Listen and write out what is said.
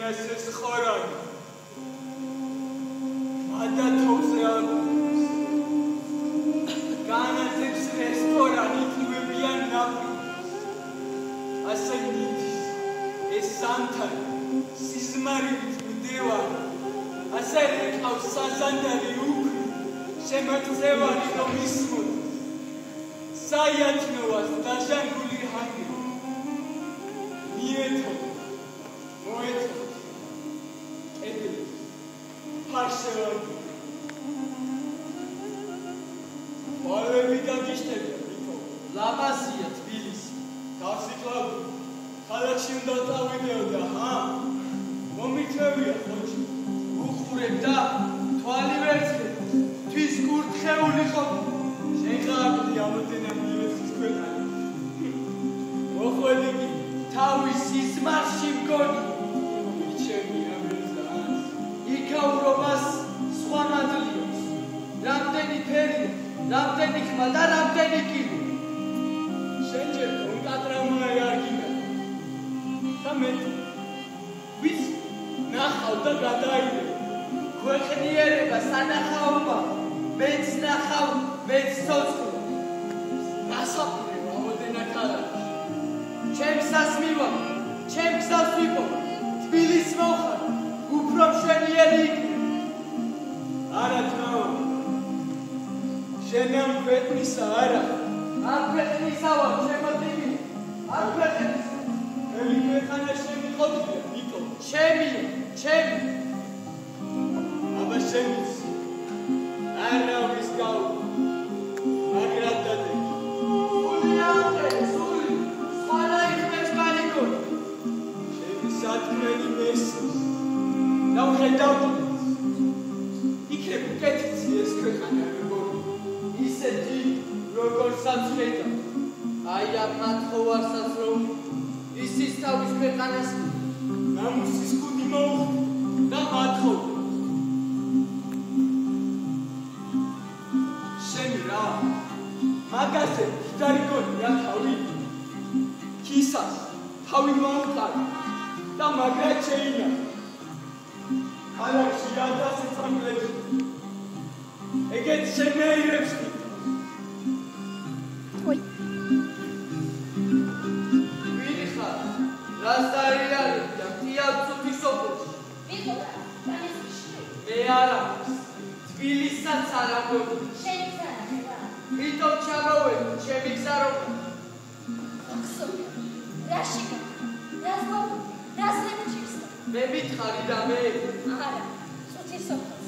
ეს ხორანი მადათოზე განათებს რესტორანი თვებიან ნაპირს ასე მიდის ეს სანთარი სიზმარით მდევარი ასე რეკავს საზანდარი უქმი შემოწევარი რომ ისმოდეს საიათნოვას დაჟანგული ჰანგი მიეთო მოეთო კედელი ფარშევანი მალები გაგიშტებია მითო ლამაზია თბილისი გავსიკლავდი ქალაქში უნდა წავიდეო და მომიწევია ხოჭი უხურებ და თვალი ვერცხლებ თვის კურთხეული ყოფილი შეხარდი ამოდენა მიეცის ქვეყანა მოხვედი კი თავის სიზმარში მგონი მიჩემი ამერზას იქაურობას სხვა მადლიობს რამდენი ფერი რამდენი ხმა და რამდენი კილი შენჯერ კონკატრამა იარგინა და მე ვის ნახავ და გადაიდე ქვეყნიერება სანახაობა მეც ნახავ მეც ცოცხლობ გასაფრებ ამოდენა ქალაქში ჩემსას მივა ჩემ გზას ვიყო თბილისს მოვხარ უფრო მშვენიერი იქნება არა თაო შენ ამ ქვეყნისა არა ამ ქვეყნისა ვარ შემოწმი ამ ქვეყნისა ელი ქვეყანა შემიყოფია მიტო ჩემია ჩემი აბა შემის არა ვის გაუ მაგრამ დადე სულიამდე სული სხვანა იხმებს განიკო ჩემი სათქმელი მესის და ვხედავდი იქნებ უკეთესი ეს ქვეყანა ისეთი როგორ საცვლედა აი ამ მათხოვარსაც რომ ისის თავის ქვეყანას ნამუსის კუდი მოუხდი და მათხოვ შენ რა მაგაზე დარიგონია თავი ქისას თავი მოუყარი და მაგრად შეინა ქალაქში ადასე წამლებში ეგეთ შემეირებს თბილისსაც არ ამბობ შენ გზაა ვიტომ ჩამოვედი ჩემი გზა რომ ოქსოია რაში რას მოგ რას მეთქვის მე მითხარი და მე არა სუცი სოფო